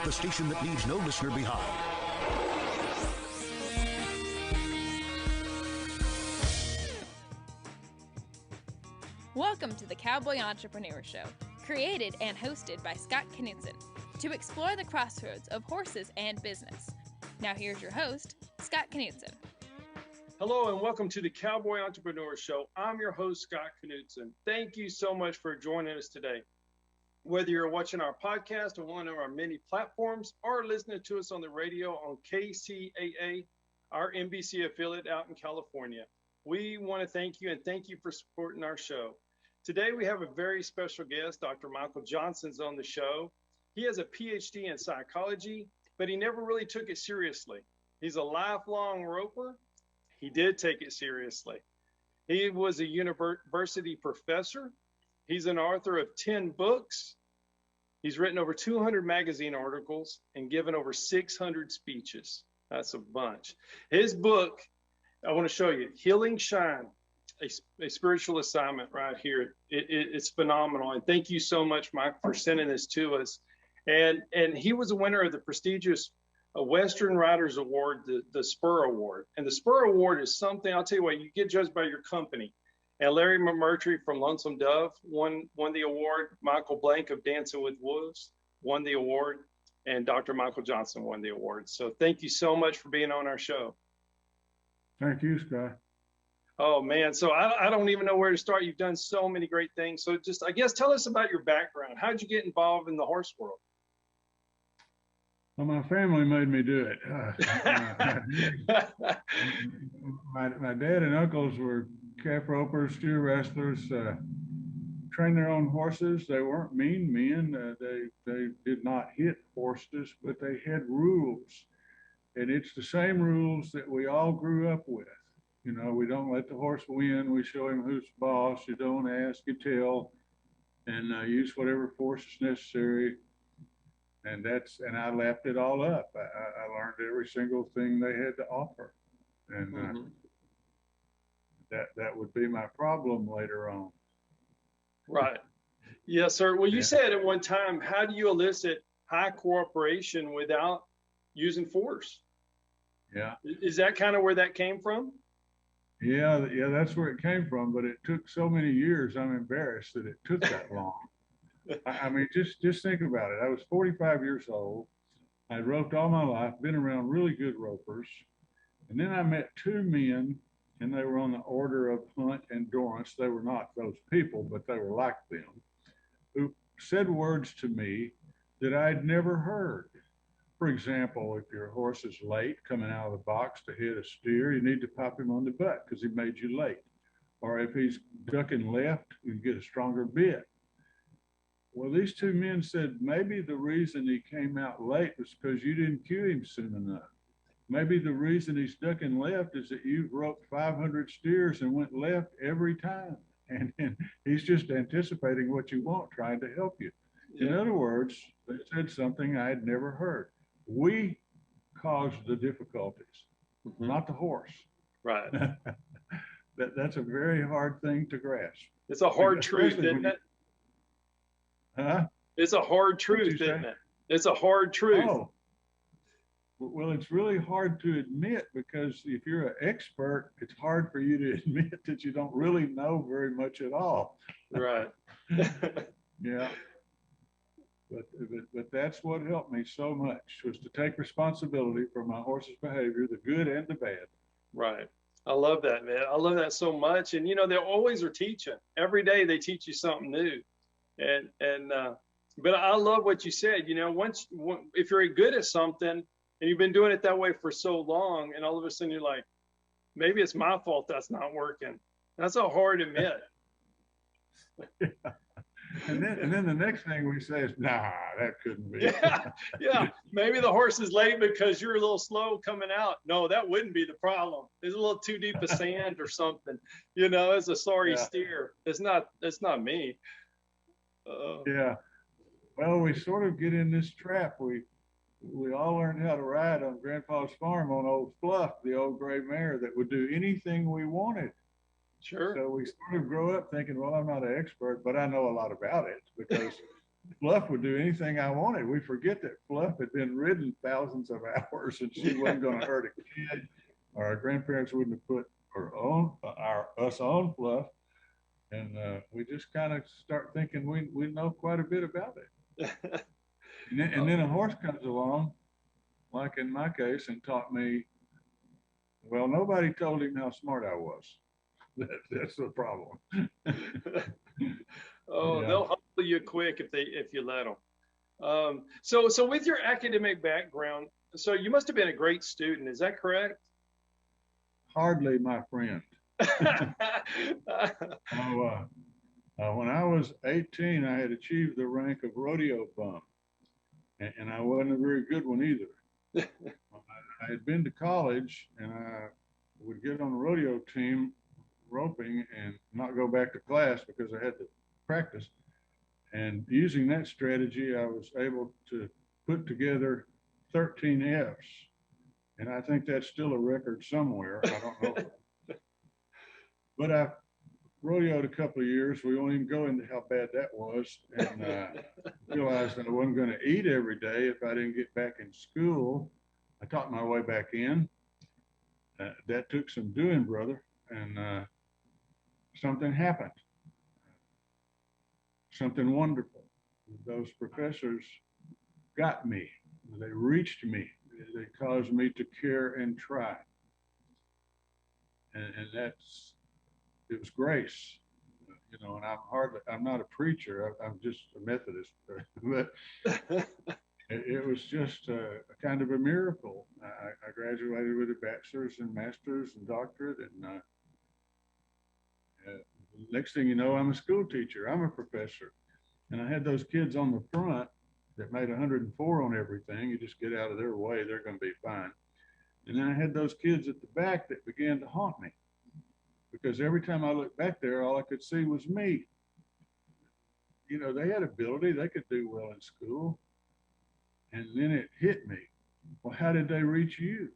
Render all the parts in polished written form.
the station that leaves no listener behind. Welcome to the Cowboy Entrepreneur Show, created and hosted by Scott Knudsen, to explore the crossroads of horses and business. Now here's your host, Scott Knudsen. Hello and welcome to the Cowboy Entrepreneur Show. I'm your host, Scott Knudsen. Thank you so much for joining us today. Whether you're watching our podcast on one of our many platforms or listening to us on the radio on KCAA, our NBC affiliate out in California, we want to thank you and thank you for supporting our show. Today we have a very special guest. Dr. Michael Johnson's on the show. He has a PhD in psychology, but he never really took it seriously. He's a lifelong roper. He did take it seriously. He was a university professor. He's an author of 10 books. He's written over 200 magazine articles and given over 600 speeches. That's a bunch. His book, I want to show you, Healing Shine, a spiritual assignment right here. It's phenomenal. And thank you so much, Mike, for sending this to us. And he was a winner of the prestigious Western Writers Award, the Spur Award. And the Spur Award is something, I'll tell you what, you get judged by your company. And Larry McMurtry from Lonesome Dove won the award. Michael Blank of Dancing with Wolves won the award. And Dr. Michael Johnson won the award. So thank you so much for being on our show. Thank you, Scott. Oh, man. So I don't even know where to start. You've done so many great things. So just, I guess, tell us about your background. How did you get involved in the horse world? Well, my family made me do it. My dad and uncles were calf ropers, steer wrestlers, trained their own horses. They weren't mean men. They did not hit horses, but they had rules. And it's the same rules that we all grew up with. You know, we don't let the horse win. We show him who's boss. You don't ask, you tell, and use whatever force is necessary. And I lapped it all up. I learned every single thing they had to offer. And that would be my problem later on. Right. Yes, sir. Well, you said at one time, how do you elicit high cooperation without using force? Yeah. Is that kind of where that came from? Yeah, that's where it came from. But it took so many years, I'm embarrassed that it took that long. I mean, just think about it. I was 45 years old. I'd roped all my life, been around really good ropers. And then I met two men, and they were on the order of Hunt and Dorrance. They were not those people, but they were like them, who said words to me that I'd never heard. For example, if your horse is late coming out of the box to hit a steer, you need to pop him on the butt because he made you late. Or if he's ducking left, you get a stronger bit. Well, these two men said maybe the reason he came out late was because you didn't cue him soon enough. Maybe the reason he's ducking left is that you've roped 500 steers and went left every time. And he's just anticipating what you want, trying to help you. Yeah. In other words, they said something I had never heard. We caused the difficulties, not the horse. Right. That's a very hard thing to grasp. It's a hard truth, isn't it? Huh? It's a hard truth, isn't it? It's a hard truth. Oh. Well, it's really hard to admit because if you're an expert, it's hard for you to admit that you don't really know very much at all. Right. Yeah. But that's what helped me so much, was to take responsibility for my horse's behavior, the good and the bad. Right. I love that, man. I love that so much. And, you know, they always are teaching. Every day they teach you something new. But I love what you said. You know, if you're good at something and you've been doing it that way for so long, and all of a sudden you're like, maybe it's my fault that's not working. That's a hard admit. Yeah. And then the next thing we say is, nah, that couldn't be. Yeah. Maybe the horse is late because you're a little slow coming out. No, that wouldn't be the problem. It's a little too deep of sand or something. You know, it's a sorry steer. It's not me. Yeah. Well, we sort of get in this trap. We all learned how to ride on Grandpa's farm on old Fluff, the old gray mare that would do anything we wanted. Sure. So we sort of grow up thinking, well, I'm not an expert, but I know a lot about it because Fluff would do anything I wanted. We forget that Fluff had been ridden thousands of hours and she wasn't going to hurt a kid, or our grandparents wouldn't have put us on Fluff. And we just kind of start thinking we know quite a bit about it. And then a horse comes along, like in my case, and taught me, well, nobody told him how smart I was. That's the problem. Oh, Yeah. they'll humble you quick if you let them. So with your academic background, so you must have been a great student. Is that correct? Hardly my friend. When I was 18, I had achieved the rank of rodeo bum, and I wasn't a very good one either. I had been to college, and I would get on the rodeo team roping and not go back to class because I had to practice. And using that strategy, I was able to put together 13 Fs. And I think that's still a record somewhere. I don't know. But I rodeoed a couple of years. We won't even go into how bad that was. And realized that I wasn't going to eat every day if I didn't get back in school. I taught my way back in. That took some doing, brother. And something happened. Something wonderful. Those professors got me. They reached me. They caused me to care and try. And it was grace. And I'm not a preacher. I'm just a Methodist. But it was just a kind of a miracle. I graduated with a bachelor's and master's and doctorate. And next thing you know, I'm a school teacher. I'm a professor. And I had those kids on the front that made 104 on everything. You just get out of their way, they're going to be fine. And then I had those kids at the back that began to haunt me, because every time I looked back there, all I could see was me. They had ability, they could do well in school. And then it hit me. Well, how did they reach you?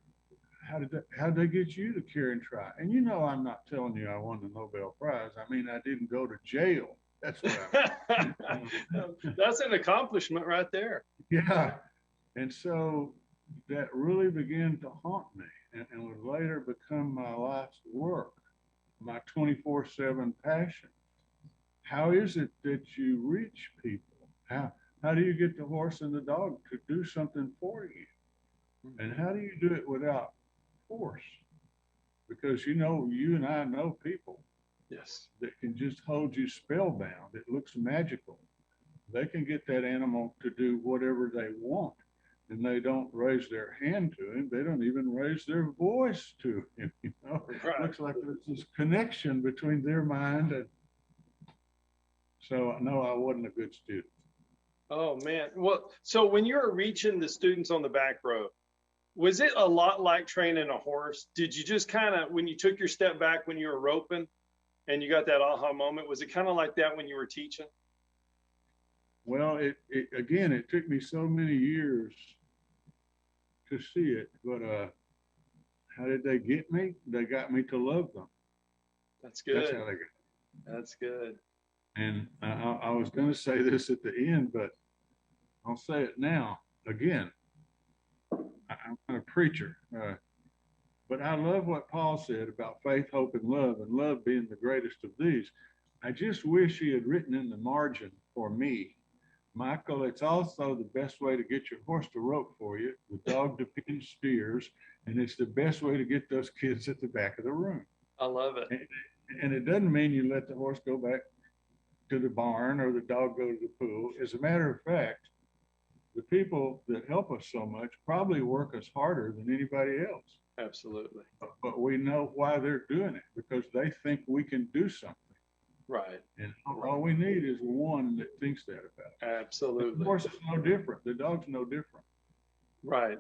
How did they get you to care and try? And I'm not telling you I won the Nobel Prize. I mean, I didn't go to jail. That's what I mean. That's an accomplishment right there. Yeah. And so that really began to haunt me and would later become my life's work, my 24/7 passion. How is it that you reach people? How do you get the horse and the dog to do something for you? And how do you do it without force? Because you and I know people, yes, that can just hold you spellbound. It looks magical. They can get that animal to do whatever they want, and they don't raise their hand to him. They don't even raise their voice to him. Right. It looks like there's this connection between their mind and. So no, I wasn't a good student. Oh man. Well, so when you were reaching the students on the back row, was it a lot like training a horse? Did you just kind of, when you took your step back when you were roping and you got that aha moment, was it kind of like that when you were teaching? Well, it took me so many years to see it, but how did they get me? They got me to love them. That's good. That's how they got me. That's good. And I was going to say this at the end, but I'll say it now again. I'm not a preacher, but I love what Paul said about faith, hope, and love being the greatest of these. I just wish he had written in the margin for me, Michael, it's also the best way to get your horse to rope for you. The dog depends steers, and it's the best way to get those kids at the back of the room. I love it. And it doesn't mean you let the horse go back to the barn or the dog go to the pool. As a matter of fact, the people that help us so much probably work us harder than anybody else. Absolutely. But we know why they're doing it, because they think we can do something. Right. And all we need is one that thinks that about it. Absolutely. The horse is no different. The dog's no different. Right.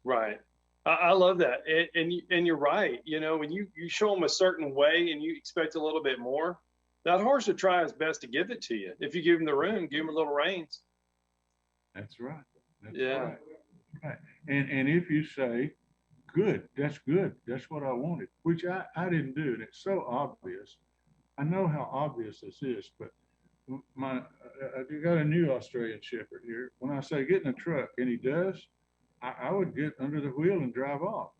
Right. I love that. And you're right. When you show them a certain way and you expect a little bit more, that horse will try his best to give it to you. If you give him the room, give him a little reins. That's right. That's yeah. Right. And if you say, good, that's what I wanted, which I didn't do. And it's so obvious. I know how obvious this is, but I got a new Australian Shepherd here. When I say get in a truck, and he does, I would get under the wheel and drive off.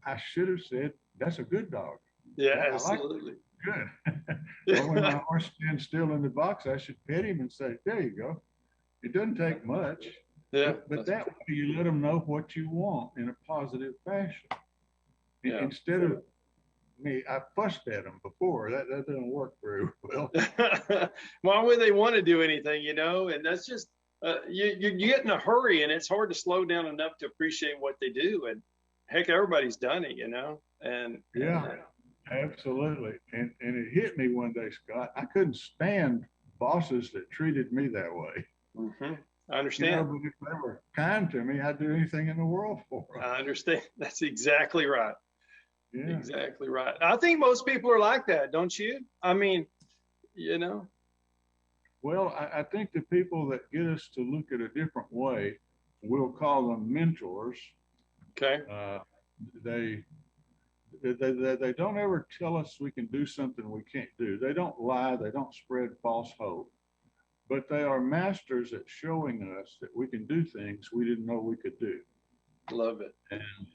I should have said, that's a good dog. Yeah, I like absolutely. good. Or when my horse stands still in the box, I should pet him and say, there you go. It doesn't take much. Yeah, But that way you let them know what you want in a positive fashion. yeah. Instead of me, I fussed at them before. That doesn't work very well. Why would they want to do anything, you know? And that's just, you get in a hurry and it's hard to slow down enough to appreciate what they do. And heck, everybody's done it, you know? And Yeah, absolutely. And it hit me one day, Scott. I couldn't stand bosses that treated me that way. mm-hmm. I understand. But if they were kind to me, I'd do anything in the world for them. I understand. That's exactly right. Yeah. Exactly right. I think most people are like that, don't you? I mean, you know. Well, I think the people that get us to look at a different way, we'll call them mentors. Okay. They don't ever tell us we can do something we can't do. They don't lie. They don't spread false hope. But they are masters at showing us that we can do things we didn't know we could do. Love it. And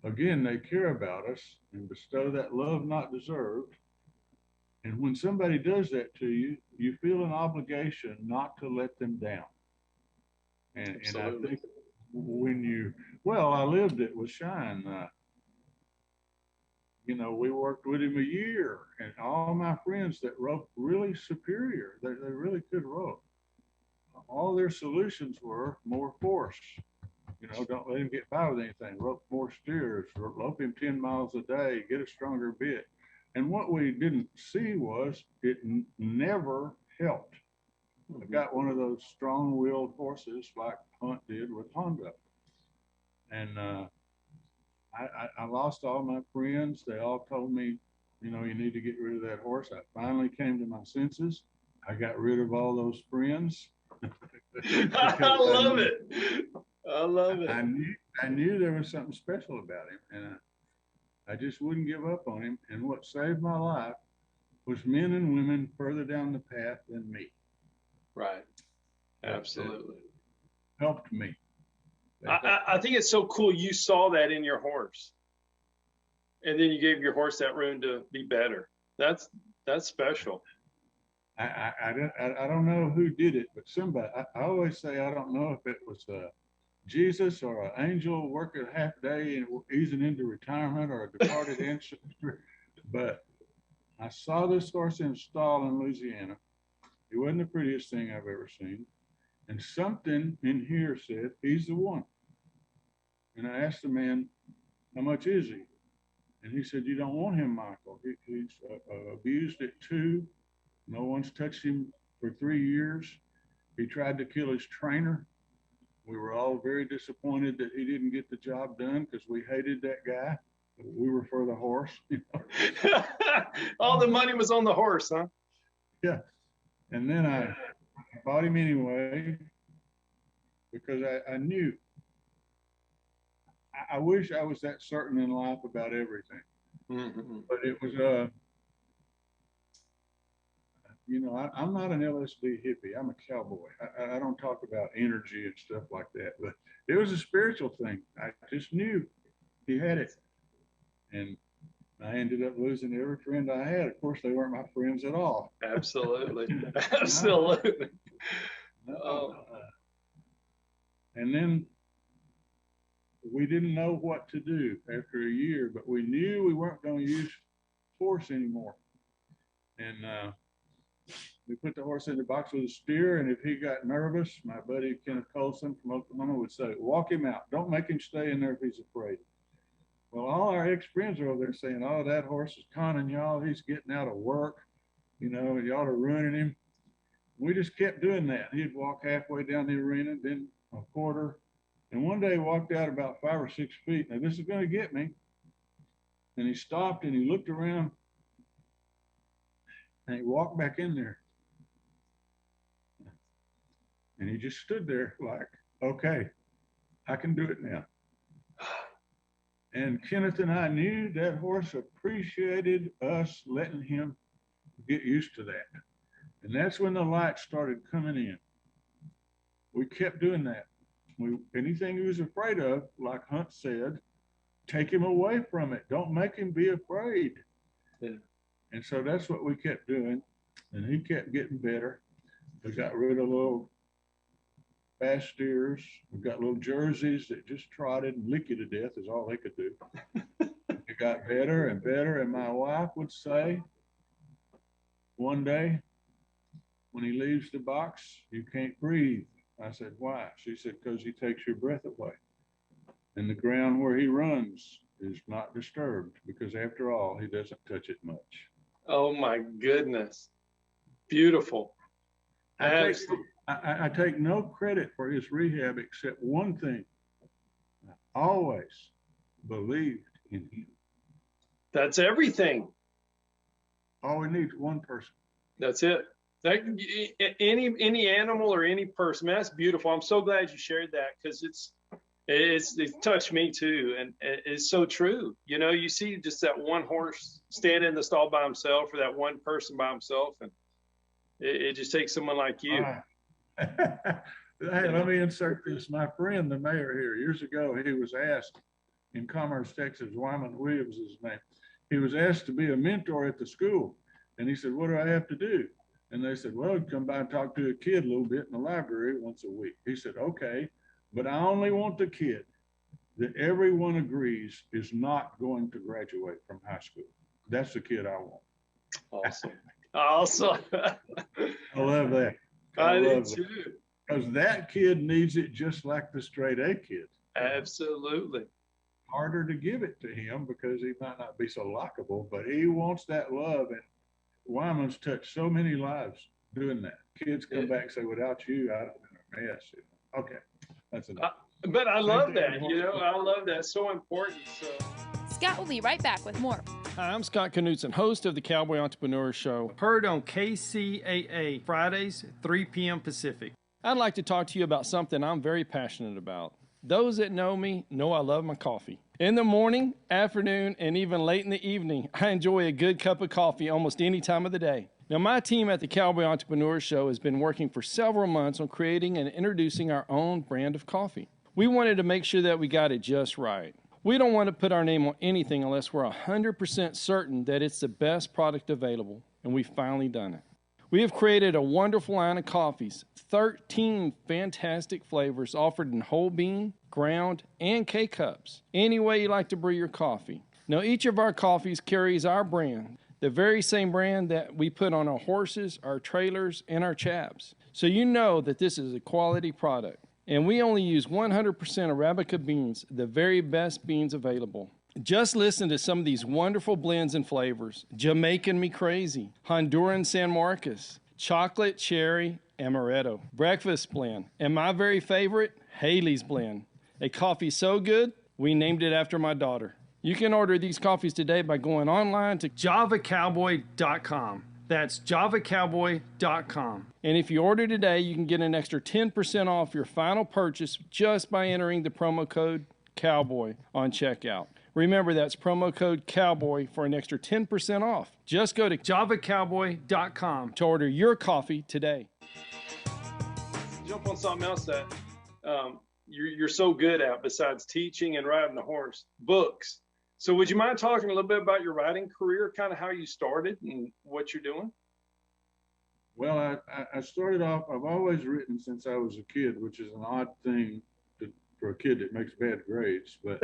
again, they care about us and bestow that love not deserved. And when somebody does that to you, you feel an obligation not to let them down. And I think when I lived it with Shine. We worked with him a year, and all my friends that roped really superior, they really could rope. All their solutions were more force. Don't let him get by with anything. Rope more steers, rope him 10 miles a day, get a stronger bit. And what we didn't see was it never helped. I got one of those strong-willed horses like Hunt did with Honda. And I lost all my friends. They all told me, you need to get rid of that horse. I finally came to my senses. I got rid of all those friends. I love it. I love it. I knew there was something special about him, and I just wouldn't give up on him. And what saved my life was men and women further down the path than me. Right. Absolutely. That helped me. I think it's so cool you saw that in your horse, and then you gave your horse that room to be better. That's special. I don't know who did it, but somebody. I always say I don't know if it was Jesus or an angel working a half day and easing into retirement, or a departed ancestor. But I saw this horse in a stall in Louisiana. He wasn't the prettiest thing I've ever seen, and something in here said he's the one. And I asked the man, how much is he? And he said, you don't want him, Michael. He's abused at 2. No one's touched him for 3 years. He tried to kill his trainer. We were all very disappointed that he didn't get the job done because we hated that guy. We were for the horse. All the money was on the horse, huh? Yeah. And then I bought him anyway because I knew. I wish I was that certain in life about everything. Mm-hmm. But it was, I'm not an LSD hippie. I'm a cowboy. I don't talk about energy and stuff like that. But it was a spiritual thing. I just knew he had it. And I ended up losing every friend I had. Of course, they weren't my friends at all. Absolutely. Absolutely. And then we didn't know what to do after a year, but we knew we weren't going to use force anymore. And we put the horse in the box with a steer, and if he got nervous, my buddy Kenneth Colson from Oklahoma would say, walk him out. Don't make him stay in there if he's afraid. Well, all our ex-friends are over there saying, oh, that horse is conning y'all. He's getting out of work. Y'all are ruining him. We just kept doing that. He'd walk halfway down the arena, then a quarter. And one day he walked out about 5 or 6 feet. Now, this is going to get me. And he stopped and he looked around and he walked back in there. And he just stood there like, okay, I can do it now. And Kenneth and I knew that horse appreciated us letting him get used to that. And that's when the lights started coming in. We kept doing that. Anything he was afraid of, like Hunt said, take him away from it. Don't make him be afraid. Yeah. And so that's what we kept doing. And he kept getting better. We got rid of little fast steers. We got little jerseys that just trotted and lick you to death is all they could do. It got better and better. And my wife would say one day when he leaves the box, you can't breathe. I said, why? She said, because he takes your breath away. And the ground where he runs is not disturbed because after all, he doesn't touch it much. Oh my goodness. Beautiful. I take no credit for his rehab except one thing. I always believed in him. That's everything. All we need is one person. That's it. Any animal or any person, man, that's beautiful. I'm so glad you shared that because it touched me too, and it's so true. You know, you see just that one horse standing in the stall by himself, or that one person by himself, and it just takes someone like you. Hey, let me insert this. My friend, the mayor here, years ago, he was asked in Commerce, Texas, Wyman Williams is his name. He was asked to be a mentor at the school, and he said, "What do I have to do?" And they said, "Well, come by and talk to a kid a little bit in the library once a week." He said, "Okay, but I only want the kid that everyone agrees is not going to graduate from high school. That's the kid I want." Awesome. Awesome. I love that. I do love too. Because that kid needs it just like the straight A kid. Absolutely. Harder to give it to him because he might not be so likable, but he wants that love. And Wyman's touched so many lives doing that. Kids come back and say, "Without you, I'd have been a mess." Okay, that's enough. But I love that. You know, I love that. It's so important. So Scott will be right back with more. Hi, I'm Scott Knudsen, host of the Cowboy Entrepreneur Show, heard on KCAA Fridays, 3 p.m. Pacific. I'd like to talk to you about something I'm very passionate about. Those that know me know I love my coffee. In the morning, afternoon, and even late in the evening, I enjoy a good cup of coffee almost any time of the day. Now, my team at the Cowboy Entrepreneur Show has been working for several months on creating and introducing our own brand of coffee. We wanted to make sure that we got it just right. We don't want to put our name on anything unless we're 100% certain that it's the best product available, and we've finally done it. We have created a wonderful line of coffees, 13 fantastic flavors offered in whole bean, ground, and K-cups, any way you like to brew your coffee. Now, each of our coffees carries our brand, the very same brand that we put on our horses, our trailers, and our chaps. So you know that this is a quality product. And we only use 100% Arabica beans, the very best beans available. Just listen to some of these wonderful blends and flavors. Jamaican Me Crazy, Honduran San Marcos, Chocolate Cherry Amaretto, Breakfast Blend, and my very favorite, Haley's Blend. A coffee so good, we named it after my daughter. You can order these coffees today by going online to javacowboy.com. That's javacowboy.com. And if you order today, you can get an extra 10% off your final purchase just by entering the promo code COWBOY on checkout. Remember, that's promo code COWBOY for an extra 10% off. Just go to javacowboy.com to order your coffee today. jump on something else that you're so good at besides teaching and riding the horse, books. So would you mind talking a little bit about your writing career, kind of how you started and what you're doing? Well, I started off, I've always written since I was a kid, which is an odd thing for a kid that makes bad grades. But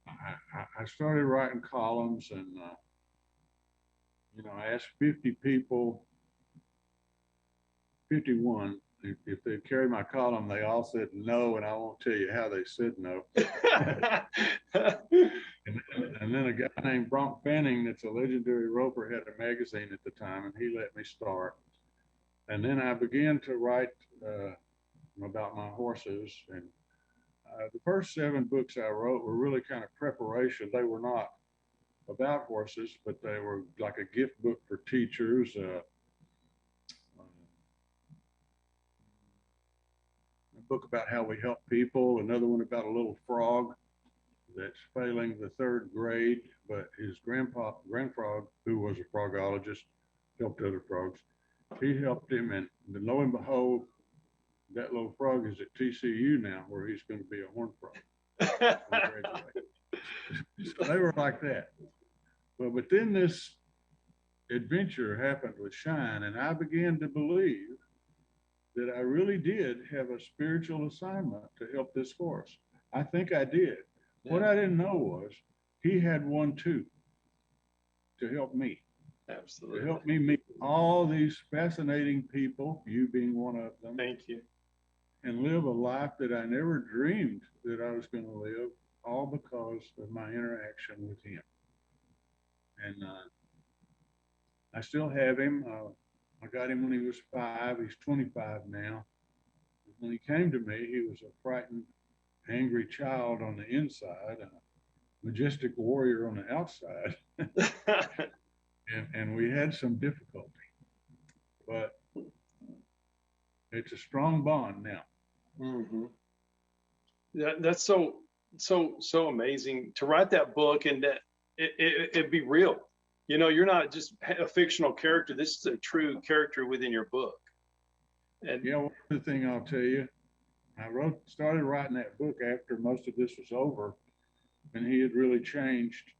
I started writing columns and, I asked 50 people, 51, if they'd carry my column, they all said no, and I won't tell you how they said no. and then a guy named Bronk Fanning, that's a legendary roper, had a magazine at the time, and he let me start. And then I began to write about my horses. And the first 7 books I wrote were really kind of preparation. They were not about horses, but they were like a gift book for teachers. Book about how we help people, another one about a little frog that's failing the 3rd grade, but his grandfrog, who was a frogologist, helped other frogs. he helped him, and lo and behold, that little frog is at TCU now, where he's going to be a horn frog. So they were like that. But then this adventure happened with Shine, and I began to believe that I really did have a spiritual assignment to help this horse. I think I did. Yeah. What I didn't know was he had one too, to help me. Absolutely. To help me meet all these fascinating people, you being one of them. Thank you. And live a life that I never dreamed that I was going to live, all because of my interaction with him. And I still have him. I got him when he was 5. He's 25 now. When he came to me, he was a frightened, angry child on the inside and a majestic warrior on the outside. and we had some difficulty, but it's a strong bond now. Mm-hmm. That's so amazing to write that book, and that it'd be real. You know, you're not just a fictional character. This is a true character within your book. And yeah, one other thing I'll tell you, I started writing that book after most of this was over, and he had really changed.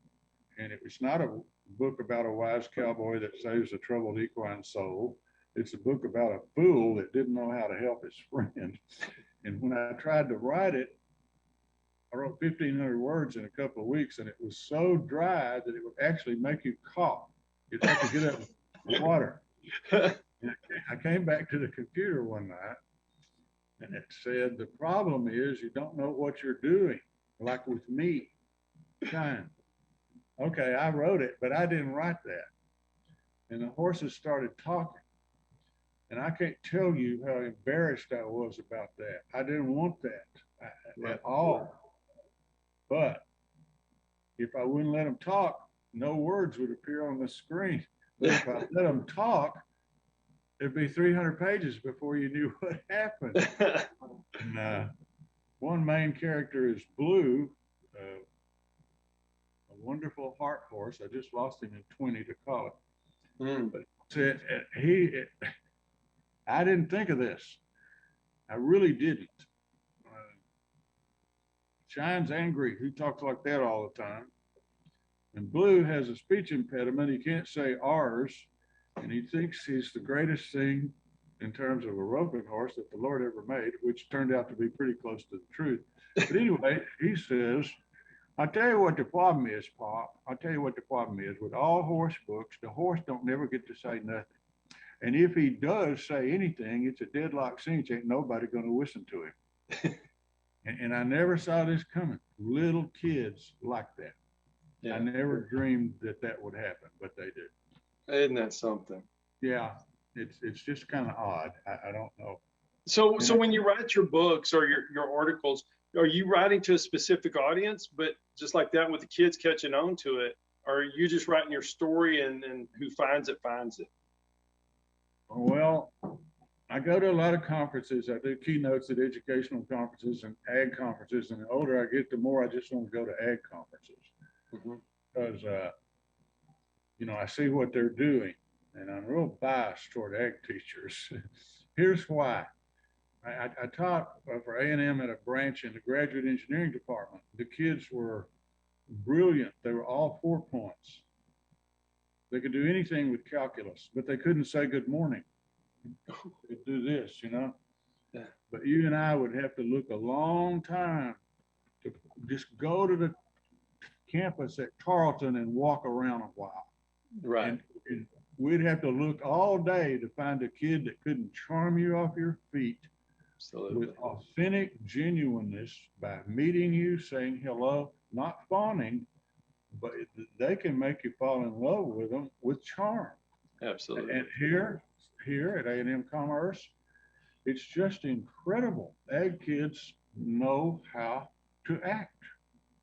And it was not a book about a wise cowboy that saves a troubled equine soul. It's a book about a fool that didn't know how to help his friend. And when I tried to write it, I wrote 1,500 words in a couple of weeks, and it was so dry that it would actually make you cough. You'd have to get up with water. I came back to the computer one night, and it said, the problem is you don't know what you're doing, like with me, Shine. Okay, I wrote it, but I didn't write that. And the horses started talking. And I can't tell you how embarrassed I was about that. I didn't want that at all. But if I wouldn't let them talk, no words would appear on the screen. But if I let them talk, it'd be 300 pages before you knew what happened. And one main character is Blue, a wonderful heart horse. I just lost him in 20 to call it. But I didn't think of this. I really didn't. Shine's angry. He talks like that all the time. And Blue has a speech impediment. He can't say R's, and he thinks he's the greatest thing in terms of a roping horse that the Lord ever made, which turned out to be pretty close to the truth. But anyway, he says, I'll tell you what the problem is, Pop. I'll tell you what the problem is. With all horse books, the horse don't never get to say nothing. And if he does say anything, it's a deadlock cinch. Ain't nobody going to listen to him. and I never saw this coming. Little kids like that. Yeah. I never dreamed that would happen, but they did. Isn't that something? Yeah, it's just kind of odd. I don't know. So when you write your books or your articles, are you writing to a specific audience, but just like that with the kids catching on to it, or are you just writing your story and who finds it, finds it? Well, I go to a lot of conferences. I do keynotes at educational conferences and ag conferences. And the older I get, the more I just want to go to ag conferences. Because, I see what they're doing. And I'm real biased toward ag teachers. Here's why. I taught for A&M at a branch in the graduate engineering department. The kids were brilliant. They were all 4 points. They could do anything with calculus, but they couldn't say good morning. They could do this, Yeah. But you and I would have to look a long time to just go to the campus at Tarleton and walk around a while. Right. And we'd have to look all day to find a kid that couldn't charm you off your feet. Absolutely. With authentic genuineness by meeting you, saying hello, not fawning, but they can make you fall in love with them with charm. Absolutely. And here at A&M Commerce, it's just incredible. Ag kids know how to act.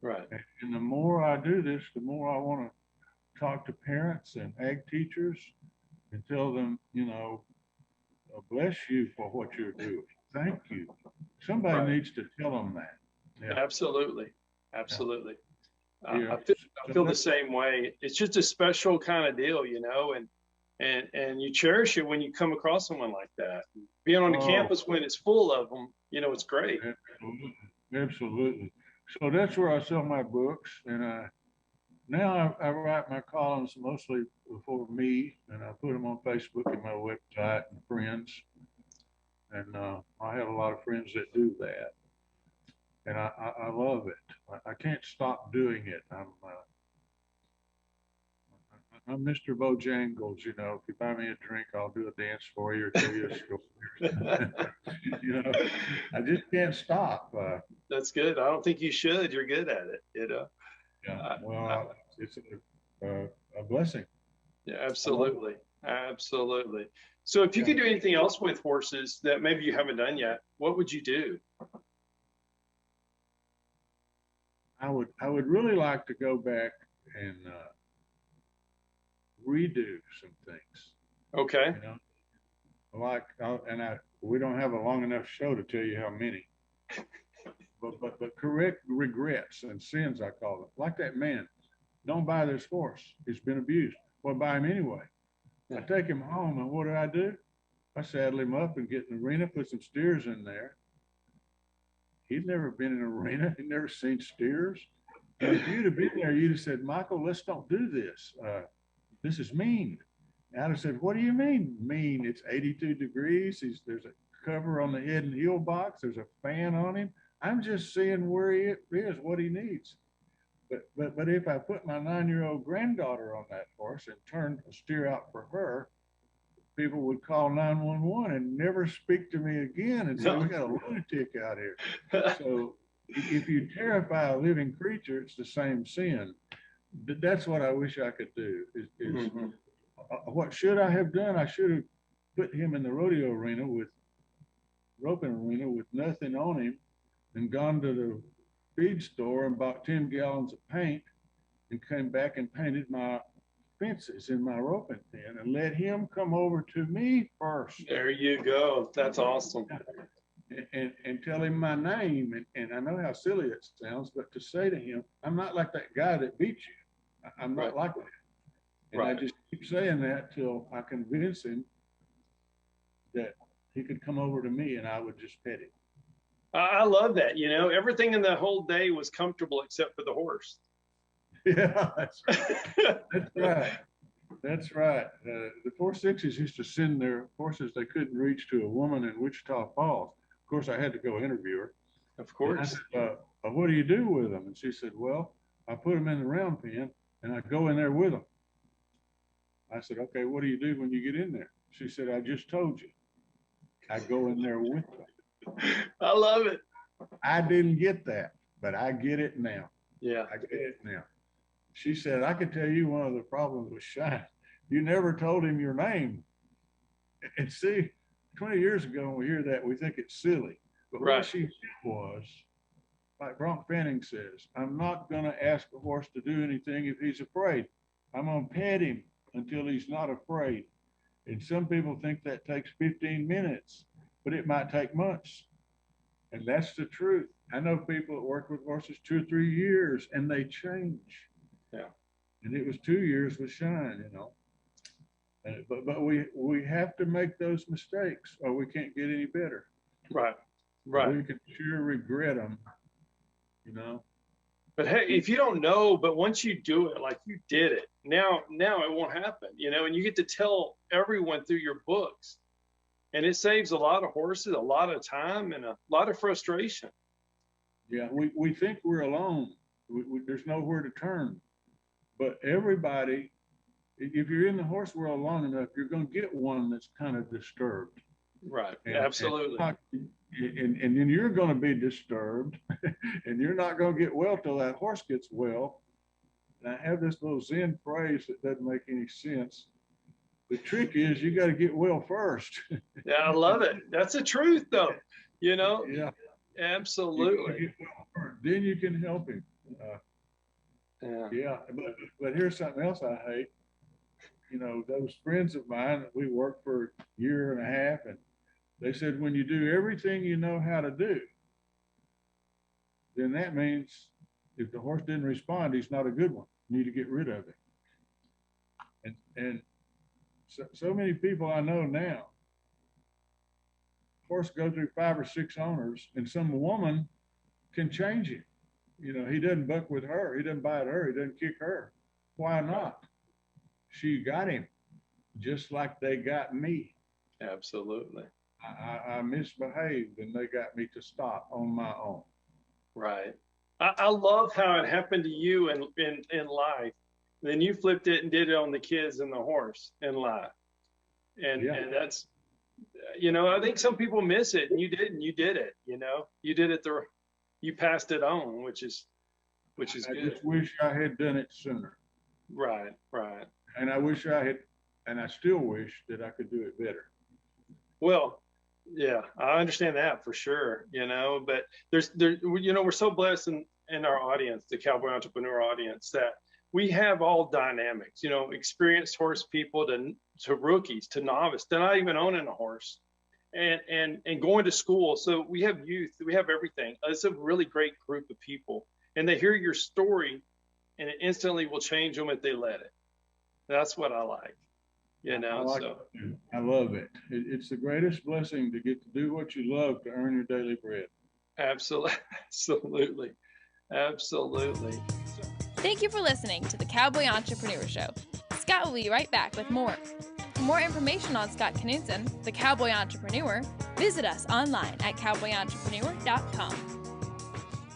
Right. And the more I do this, the more I want to talk to parents and ag teachers and tell them, bless you for what you're doing. Thank you. Somebody needs to tell them that. Yeah. Absolutely. Yeah. I feel the same way. It's just a special kind of deal, and and you cherish it when you come across someone like that. Being on the Oh, campus when it's full of them, it's great. absolutely. Absolutely. So that's where I sell my books. And now I write my columns mostly for me, and I put them on Facebook and my website and friends. And I have a lot of friends that do that. And I love it. I can't stop doing it. I'm Mr. Bojangles, you know. If you buy me a drink, I'll do a dance for you or tell you a story. You know, I just can't stop. That's good. I don't think you should. You're good at it. Yeah. Well, it's a blessing. Yeah, absolutely. Absolutely. So if you could do anything else with horses that maybe you haven't done yet, what would you do? I would really like to go back and redo some things. Okay. You know, like we don't have a long enough show to tell you how many. But correct regrets and sins, I call it. Like that man, don't buy this horse. He's been abused. Well, buy him anyway. I take him home, and what do? I saddle him up and get in the arena, put some steers in there. He'd never been in an arena. He'd never seen steers. And if you'd have been there, you'd have said, Michael, let's don't do this. This is mean. And I'd have said, what do you mean mean? It's 82 degrees. There's a cover on the head and heel box. There's a fan on him. I'm just seeing where he is, what he needs. But if I put my 9-year-old granddaughter on that horse and turned a steer out for her, people would call 911 and never speak to me again and say, we got a lunatic out here. So if you terrify a living creature, it's the same sin. That's what I wish I could do. What should I have done? I should have put him in the rodeo arena roping arena with nothing on him and gone to the feed store and bought 10 gallons of paint and came back and painted my fences in my roping pen and let him come over to me first. There you go. That's awesome. And tell him my name. And I know how silly it sounds, but to say to him, I'm not like that guy that beat you. I'm not like that. And I just keep saying that till I convince him that he could come over to me and I would just pet him. I love that. Everything in the whole day was comfortable except for the horse. Yeah, that's right. That's right. The 4-6s used to send their horses they couldn't reach to a woman in Wichita Falls. Of course, I had to go interview her. Of course. And I said, what do you do with them? And she said, well, I put them in the round pen and I go in there with them. I said, okay, what do you do when you get in there? She said, I just told you. I go in there with them. I love it. I didn't get that, but I get it now. Yeah. I get it now. She said, I can tell you one of the problems with Shine. You never told him your name. And see, 20 years ago, when we hear that, we think it's silly. But what she did was, like Bronk Fanning says, I'm not going to ask a horse to do anything if he's afraid. I'm going to pet him until he's not afraid. And some people think that takes 15 minutes, but it might take months. And that's the truth. I know people that work with horses 2 or 3 years and they change. Yeah. And it was 2 years with Shine, And, but we have to make those mistakes or we can't get any better. Right. We can sure regret them, But hey, if you don't know, but once you do it, like you did it, now it won't happen, and you get to tell everyone through your books. And it saves a lot of horses, a lot of time, and a lot of frustration. Yeah, we think we're alone. There's nowhere to turn. But everybody, if you're in the horse world long enough, you're going to get one that's kind of disturbed. Right, and, absolutely. And then you're going to be disturbed, and you're not going to get well till that horse gets well. And I have this little Zen phrase that doesn't make any sense. The trick is you got to get well first. Yeah, I love it. That's the truth, though. Yeah, absolutely. Then you can help him. Yeah. But here's something else I hate. Those friends of mine that we worked for a year and a half, and they said when you do everything you know how to do, then that means if the horse didn't respond, he's not a good one. You need to get rid of him. And so many people I know now, horse go through 5 or 6 owners, and some woman can change him. He doesn't buck with her. He doesn't bite her. He doesn't kick her. Why not? She got him just like they got me. Absolutely. I misbehaved and they got me to stop on my own. Right. I love how it happened to you in life. Then you flipped it and did it on the kids and the horse in life. And that's, I think some people miss it, and you didn't. You did it. You did it. You passed it on, which is I good. just wish I had done it sooner. Right. And I still wish that I could do it better. Well, yeah, I understand that for sure, but we're so blessed in our audience, the Cowboy Entrepreneur audience, that we have all dynamics, experienced horse people to rookies, to novice, to not even owning a horse and going to school. So we have youth, we have everything. It's a really great group of people, and they hear your story and it instantly will change them if they let it. That's what I like. I love it. It's the greatest blessing to get to do what you love to earn your daily bread. Absolutely. Thank you for listening to the Cowboy Entrepreneur Show. Scott will be right back with more. For more information on Scott Knudsen, the Cowboy Entrepreneur, visit us online at cowboyentrepreneur.com.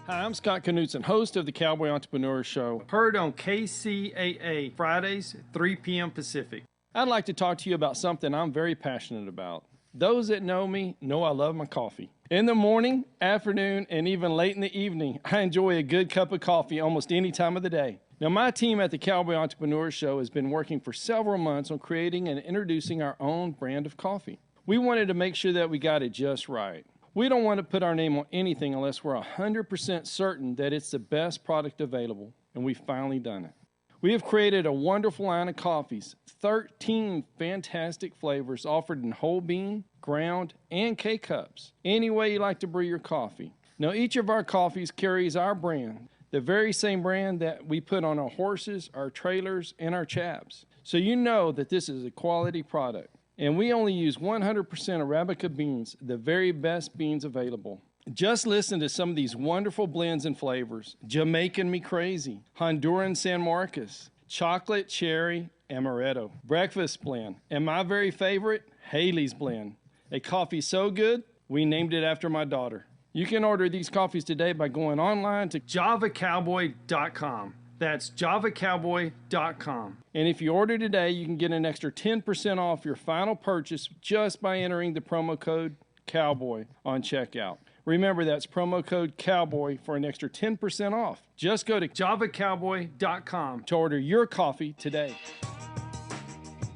Hi, I'm Scott Knudsen, host of the Cowboy Entrepreneur Show, heard on KCAA Fridays, 3 p.m. Pacific. I'd like to talk to you about something I'm very passionate about. Those that know me know I love my coffee. In the morning, afternoon, and even late in the evening, I enjoy a good cup of coffee almost any time of the day. Now, my team at the Cowboy Entrepreneur Show has been working for several months on creating and introducing our own brand of coffee. We wanted to make sure that we got it just right. We don't want to put our name on anything unless we're 100% certain that it's the best product available, and we've finally done it. We have created a wonderful line of coffees, 13 fantastic flavors offered in whole bean, ground, and K-cups, any way you like to brew your coffee. Now, each of our coffees carries our brand, the very same brand that we put on our horses, our trailers, and our chaps. So you know that this is a quality product. And we only use 100% Arabica beans, the very best beans available. Just listen to some of these wonderful blends and flavors. Jamaican Me Crazy, Honduran San Marcos, Chocolate Cherry Amaretto, Breakfast Blend, and my very favorite, Haley's Blend. A coffee so good, we named it after my daughter. You can order these coffees today by going online to javacowboy.com. That's javacowboy.com. And if you order today, you can get an extra 10% off your final purchase just by entering the promo code COWBOY on checkout. Remember, that's promo code COWBOY for an extra 10% off. Just go to javacowboy.com to order your coffee today.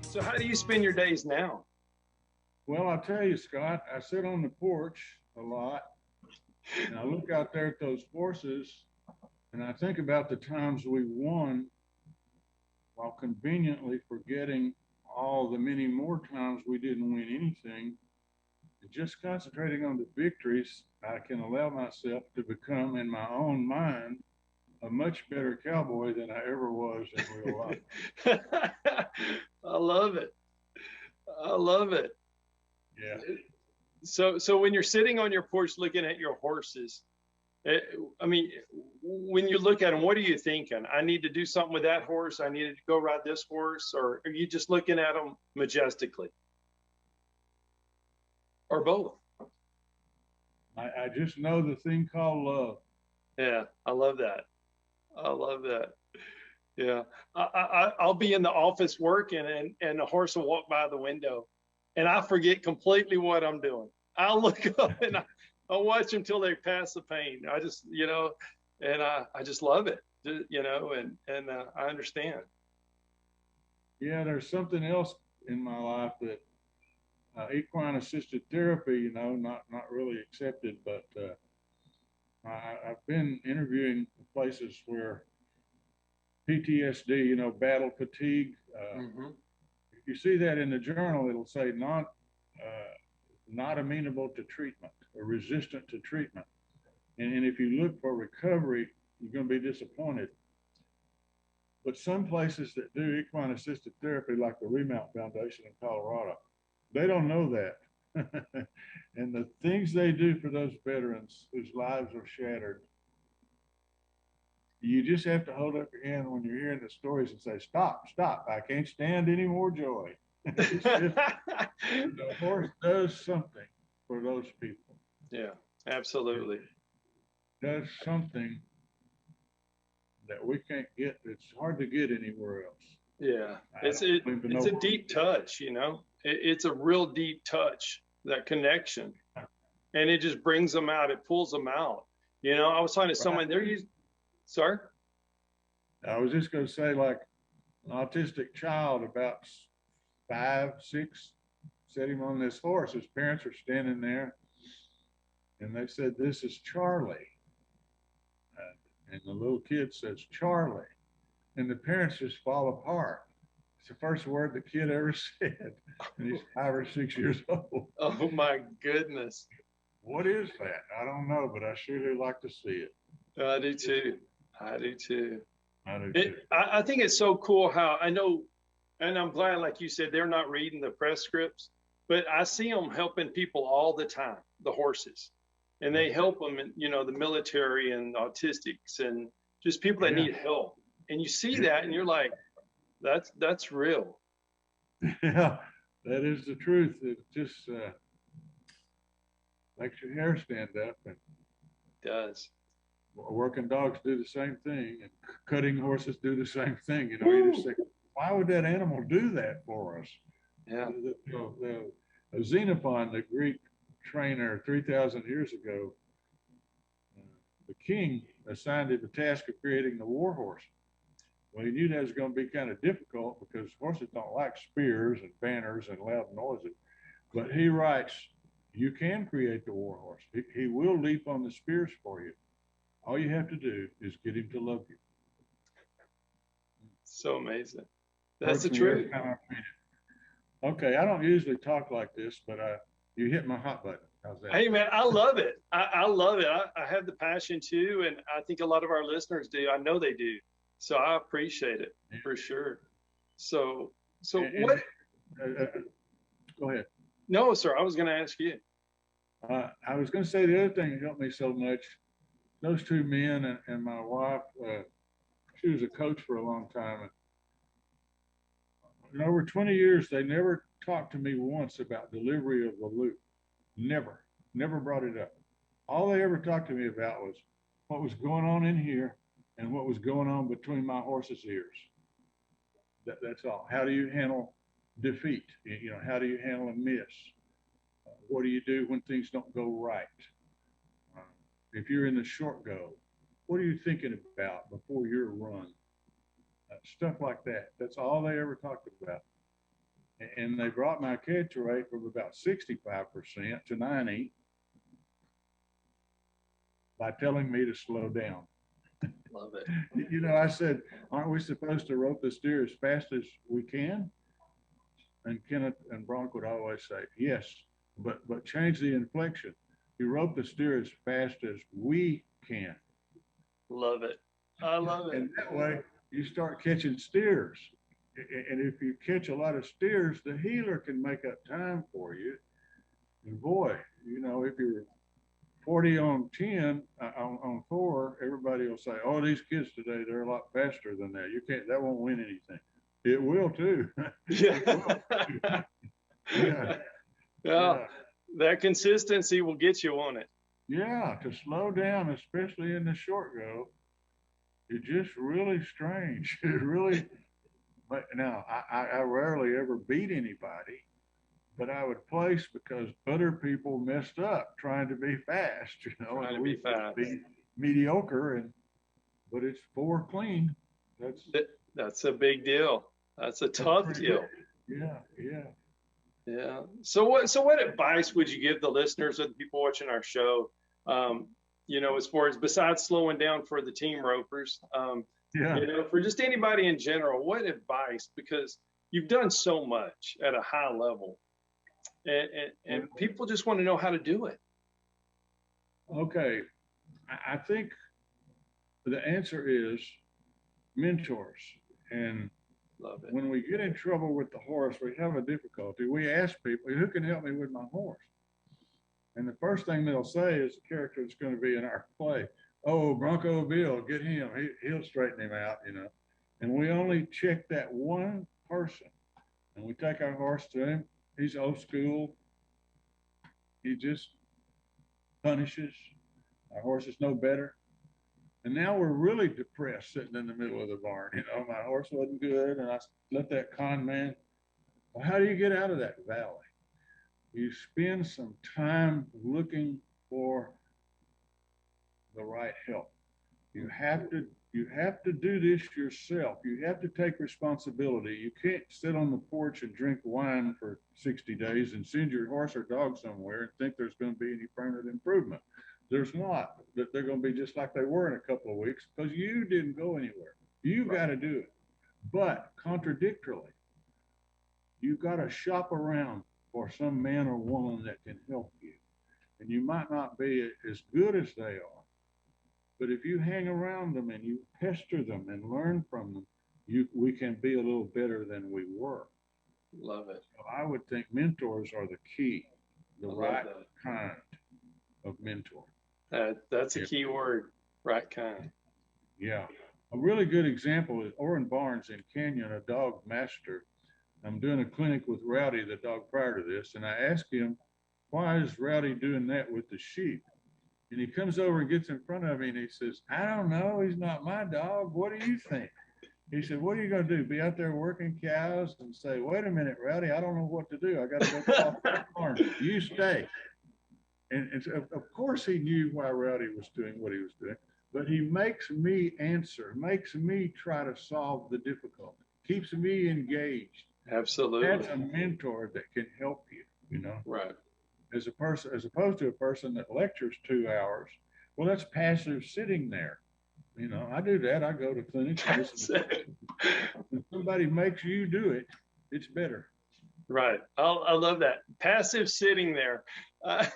So how do you spend your days now? Well, I'll tell you, Scott, I sit on the porch a lot, and I look out there at those horses, and I think about the times we won while conveniently forgetting all the many more times we didn't win anything. And just concentrating on the victories, I can allow myself to become, in my own mind, a much better cowboy than I ever was in real life. I love it. Yeah. So when you're sitting on your porch looking at your horses, when you look at them, what are you thinking? I need to do something with that horse. I need to go ride this horse. Or are you just looking at them majestically? Or both? I just know the thing called love. Yeah, I love that. Yeah, I'll be in the office working, and the horse will walk by the window, and I forget completely what I'm doing. I'll look up and I'll watch them till they pass the pain. I just, and I just love it, and I understand. Yeah, there's something else in my life that equine assisted therapy, not really accepted, but I've been interviewing places where PTSD, battle fatigue. If you see that in the journal, it'll say not amenable to treatment or resistant to treatment. And if you look for recovery, you're going to be disappointed. But some places that do equine assisted therapy, like the Remount Foundation in Colorado, they don't know that. And the things they do for those veterans whose lives are shattered, you just have to hold up your hand when you're hearing the stories and say, stop, stop. I can't stand any more joy. It's just, the horse does something for those people. Yeah, absolutely. It does something that we can't get. It's hard to get anywhere else. Yeah, it's a deep touch, you know. It's a real deep touch, that connection, and it just brings them out. It pulls them out. You know, I was talking to someone. They're used. Sorry. I was just going to say, like an autistic child, about 5, 6, set him on this horse. His parents are standing there, and they said, "This is Charlie," and the little kid says, "Charlie." And the parents just fall apart. It's the first word the kid ever said, and he's 5 or 6 years old. Oh my goodness. What is that? I don't know, but I surely like to see it. I do too. I do too. I do too. I think it's so cool how I know, and I'm glad, like you said, they're not reading the press scripts, but I see them helping people all the time, the horses, and they help them in, you know, the military and autistics and just people that need help. And you see that and you're like, that's real. Yeah, that is the truth. It just makes your hair stand up. And it does. Working dogs do the same thing, and cutting horses do the same thing. You know, you just think, why would that animal do that for us? Yeah. Xenophon, the Greek trainer 3,000 years ago, the king assigned him the task of creating the war horse. Well, he knew that was going to be kind of difficult because horses don't like spears and banners and loud noises. But he writes, you can create the war horse. He will leap on the spears for you. All you have to do is get him to love you. So amazing. That's the truth. Okay, I don't usually talk like this, but you hit my hot button. How's that? Hey, man, I love it. I love it. I have the passion too, and I think a lot of our listeners do. I know they do. So I appreciate it for sure. So what? Go ahead. No, sir. I was going to ask you. I was going to say the other thing that helped me so much. Those two men and my wife. She was a coach for a long time, and in over 20 years, they never talked to me once about delivery of the loop. Never brought it up. All they ever talked to me about was what was going on in here and what was going on between my horse's ears. That's all. How do you handle defeat? You know, how do you handle a miss? What do you do when things don't go right? If you're in the short go, what are you thinking about before your run? Stuff like that. That's all they ever talked about. And they brought my catch rate from about 65% to 90% by telling me to slow down. Love it. You know, I said, aren't we supposed to rope the steer as fast as we can? And Kenneth and Bronk would always say, yes, but change the inflection. You rope the steer as fast as we can. Love it. I love it. And that way you start catching steers. And if you catch a lot of steers, the healer can make up time for you. And boy, you know, if you're 40 on 10, on 4, everybody will say, oh, these kids today, they're a lot faster than that. You can't, that won't win anything. It will too. Yeah. Yeah. That consistency will get you on it. Yeah, to slow down, especially in the short go, it's just really strange. It really, but now I rarely ever beat anybody, but I would place because other people messed up trying to be fast, you know, Trying and to we be fast. be mediocre, but it's 4 clean. That's a big deal. That's a tough deal. Yeah. So what advice would you give the listeners or the people watching our show? You know, as far as besides slowing down for the team ropers, you know, for just anybody in general, what advice? Because you've done so much at a high level, and people just want to know how to do it. Okay, I think the answer is mentors. And Love it. when we get in trouble with the horse, we have a difficulty. We ask people, who can help me with my horse? And the first thing they'll say is the character that's going to be in our play. Oh, Bronco Bill, get him. He'll straighten him out, you know. And we only check that one person. And we take our horse to him. He's old school. He just punishes. Our horses know better. And now we're really depressed sitting in the middle of the barn. You know, my horse wasn't good. And I let that con man. Well, how do you get out of that valley? You spend some time looking for the right help. You have to do this yourself. You have to take responsibility. You can't sit on the porch and drink wine for 60 days and send your horse or dog somewhere and think there's going to be any permanent improvement. There's not. That they're going to be just like they were in a couple of weeks because you didn't go anywhere. You got to do it. But contradictorily, you've got to shop around for some man or woman that can help you. And you might not be as good as they are, but if you hang around them and you pester them and learn from them, we can be a little better than we were. Love it. So I would think mentors are the key, the right that. kind of mentor. That's a key word, right kind. Yeah. A really good example is Orrin Barnes in Canyon, a dog master. I'm doing a clinic with Rowdy, the dog prior to this, and I asked him, why is Rowdy doing that with the sheep? And he comes over and gets in front of me and he says, I don't know, he's not my dog. What do you think? He said, what are you going to do? Be out there working cows and say, wait a minute, Rowdy, I don't know what to do. I got to go off the farm. You stay. And so of course he knew why Rowdy was doing what he was doing, but he makes me answer, makes me try to solve the difficulty, keeps me engaged. Absolutely. That's a mentor that can help you, you know. Right. As opposed to a person that lectures 2 hours. Well, that's passive sitting there. You know, I do that. I go to clinics. When somebody makes you do it, it's better. Right. I love that. Passive sitting there. I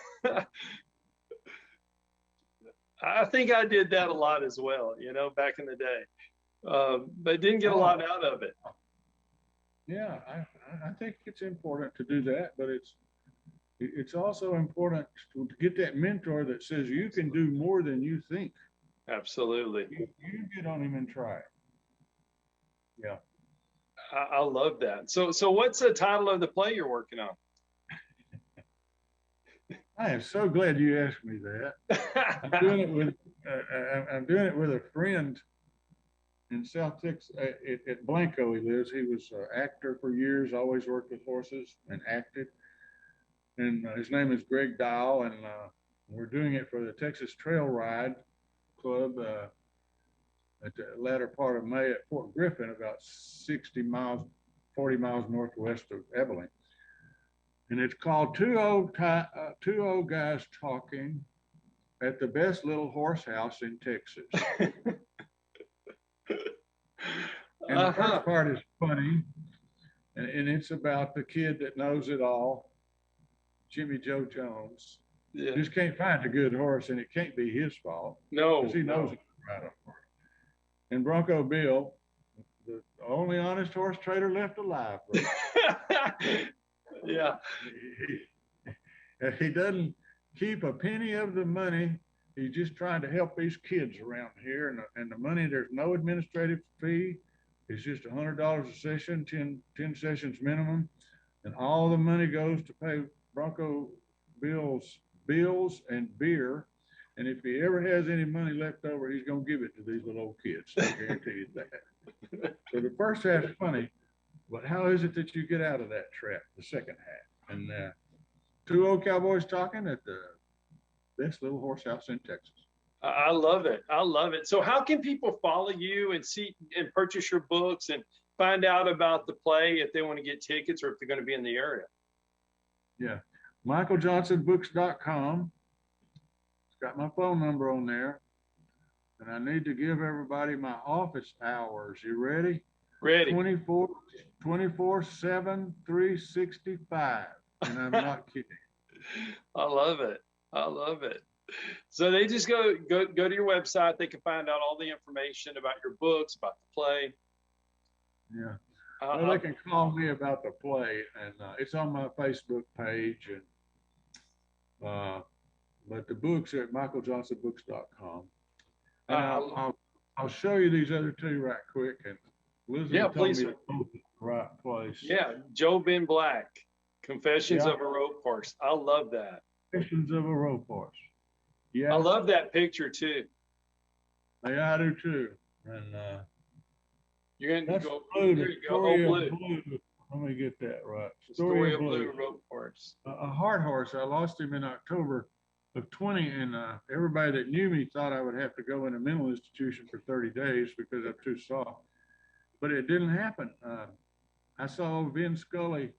think I did that a lot as well, you know, back in the day, but didn't get a lot out of it. Yeah, I think it's important to do that, but it's also important to get that mentor that says you can do more than you think. Absolutely. You get on him and try it. Yeah. I love that. So what's the title of the play you're working on? I am so glad you asked me that. I'm doing it with a friend in South Texas, at Blanco he lives. He was an actor for years, always worked with horses and acted. And his name is Greg Dial, and we're doing it for the Texas Trail Ride Club at the latter part of May at Fort Griffin, about 40 miles northwest of Abilene. And it's called Two Old Guys Talking at the Best Little Horse House in Texas. And the first part is funny, and it's about the kid that knows it all, Jimmy Joe Jones. Yeah. Just can't find a good horse, and it can't be his fault. No. Because he knows it's right up for it. And Bronco Bill, the only honest horse trader left alive. Yeah. He doesn't keep a penny of the money. He's just trying to help these kids around here. And the money, there's no administrative fee. It's just $100 a session, 10 sessions minimum. And all the money goes to pay Bronco Bill's bills and beer. And if he ever has any money left over, he's going to give it to these little old kids. I guarantee you that. So the first half's funny, but how is it that you get out of that trap, the second half? And Two Old Cowboys Talking at the Best Little Horse House in Texas. I love it. I love it. So how can people follow you and see and purchase your books and find out about the play if they want to get tickets or if they're going to be in the area? Yeah. MichaelJohnsonBooks.com. It's got my phone number on there. And I need to give everybody my office hours. You ready? Ready. 24/7, 365. And I'm not kidding. I love it. I love it. So they just go to your website. They can find out all the information about your books, about the play. Yeah. Well, they can call me about the play, and it's on my Facebook page, and but the books are at michaeljohnsonbooks.com. And I'll show you these other two right quick. And Elizabeth told me to go to the right place. Yeah, Joe Ben Black, Confessions of a Rope Horse. I love that. Confessions of a Rope Horse. Yeah. I love that picture too. Yeah, I do too. And you're gonna that's go blue. There you go. Oh, blue. Let me get that right. Story of Blue Rope Horse. A hard horse. I lost him in October of 20, and everybody that knew me thought I would have to go in a mental institution for 30 days because I'm too soft. But it didn't happen. I saw Vin Scully,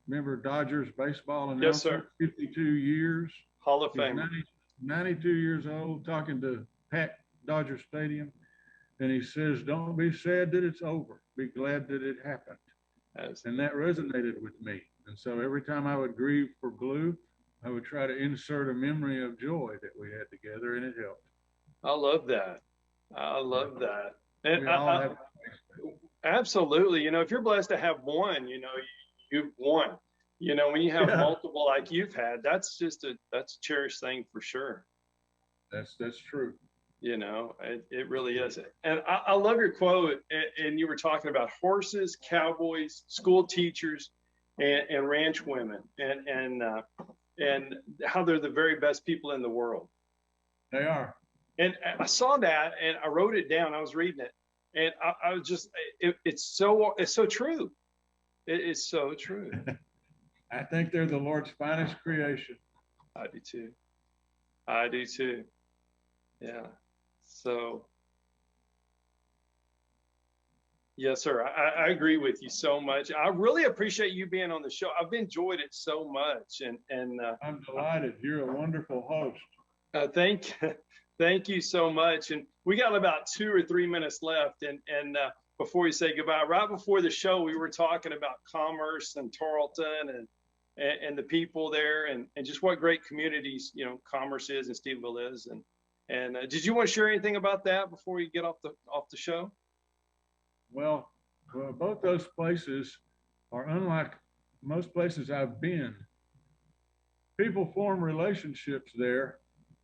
remember Dodgers baseball announcer, yes, sir. 52 years. Hall of Fame. 92 years old, talking to Pat Dodger Stadium. And he says, don't be sad that it's over. Be glad that it happened. And that resonated with me. And so every time I would grieve for Blue, I would try to insert a memory of joy that we had together, and it helped. I love that. I love that. And we all have absolutely. You know, if you're blessed to have one, you know, you've won. You know, when you have multiple like you've had, that's a cherished thing for sure. That's true. You know, it really is. And I love your quote. And you were talking about horses, cowboys, school teachers, and ranch women, and how they're the very best people in the world. They are. And I saw that, and I wrote it down. I was reading it, and I was just, it's so true. It is so true. I think they're the Lord's finest creation. I do too. I do too. Yeah. So, yes, sir. I agree with you so much. I really appreciate you being on the show. I've enjoyed it so much, and I'm delighted. You're a wonderful host. Thank you so much. And we got about 2 or 3 minutes left. And before we say goodbye, right before the show, we were talking about commerce and Tarleton and the people there, and just what great communities, you know, Commerce is and Stevensville is. And did you want to share anything about that before we get off the show? Well, both those places are unlike most places I've been. People form relationships there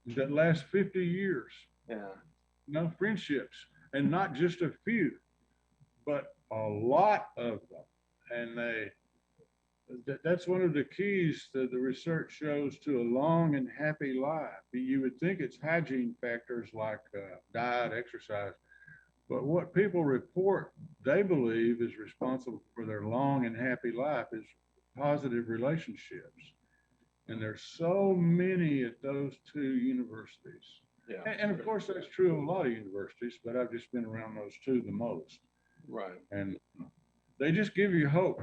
that last 50 years. Yeah. No friendships, and not just a few, but a lot of them. And that's one of the keys that the research shows to a long and happy life. You would think it's hygiene factors like diet, exercise, but what people report they believe is responsible for their long and happy life is positive relationships. And there's so many at those two universities. Yeah. And of course, that's true of a lot of universities, but I've just been around those two the most. Right. And they just give you hope.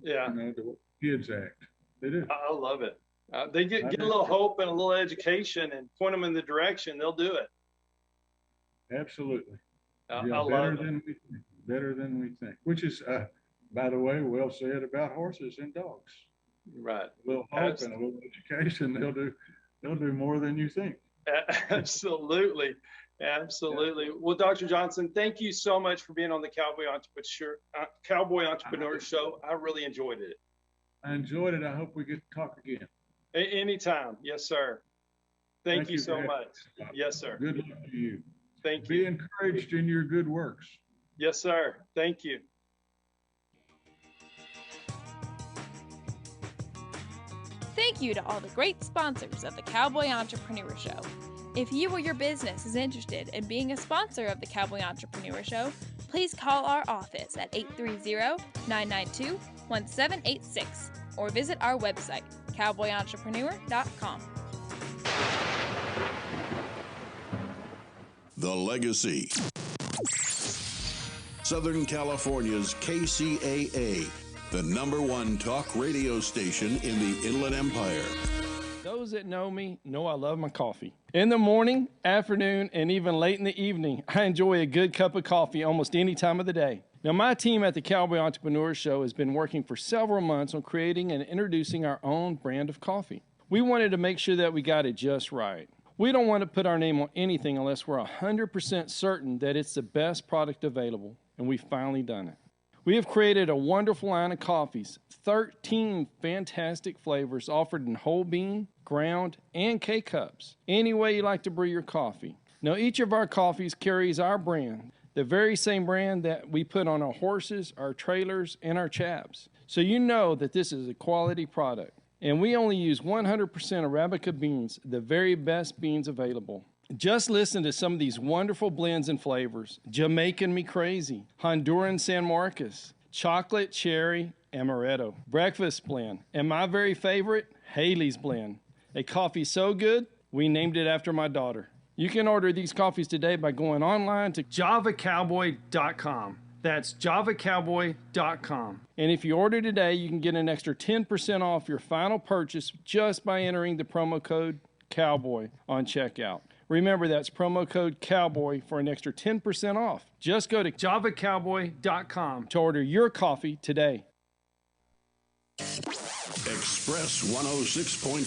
Yeah. You know, the kids act. They do. I love it. They get a little hope and a little education and point them in the direction, they'll do it. Absolutely. I love it. Better than we think, which is, by the way, well said about horses and dogs. Right. A little hope and a little education, they'll do more than you think. Absolutely. Yeah. Well, Dr. Johnson, thank you so much for being on the Cowboy Entrepreneur Show. I really enjoyed it. I enjoyed it. I hope we get to talk again. Anytime. Yes, sir. Thank you so much. Yes, sir. Good luck to you. Thank you. Be encouraged in your good works. Yes, sir. Thank you. Thank you to all the great sponsors of the Cowboy Entrepreneur Show. If you or your business is interested in being a sponsor of the Cowboy Entrepreneur Show, please call our office at 830-992-1786 or visit our website, cowboyentrepreneur.com. The Legacy. Southern California's KCAA, the #1 talk radio station in the Inland Empire. Those that know me know I love my coffee. In the morning, afternoon, and even late in the evening, I enjoy a good cup of coffee almost any time of the day. Now, my team at the Cowboy Entrepreneur Show has been working for several months on creating and introducing our own brand of coffee. We wanted to make sure that we got it just right. We don't want to put our name on anything unless we're 100% certain that it's the best product available, and we've finally done it. We have created a wonderful line of coffees, 13 fantastic flavors offered in whole bean, ground, and K-Cups. Any way you like to brew your coffee. Now, each of our coffees carries our brand, the very same brand that we put on our horses, our trailers, and our chaps. So you know that this is a quality product. And we only use 100% Arabica beans, the very best beans available. Just listen to some of these wonderful blends and flavors. Jamaican Me Crazy, Honduran San Marcos, Chocolate Cherry Amaretto, Breakfast Blend, and my very favorite, Haley's Blend. A coffee so good, we named it after my daughter. You can order these coffees today by going online to javacowboy.com. That's javacowboy.com. And if you order today, you can get an extra 10% off your final purchase just by entering the promo code COWBOY on checkout. Remember, that's promo code COWBOY for an extra 10% off. Just go to javacowboy.com to order your coffee today. Express 106.5.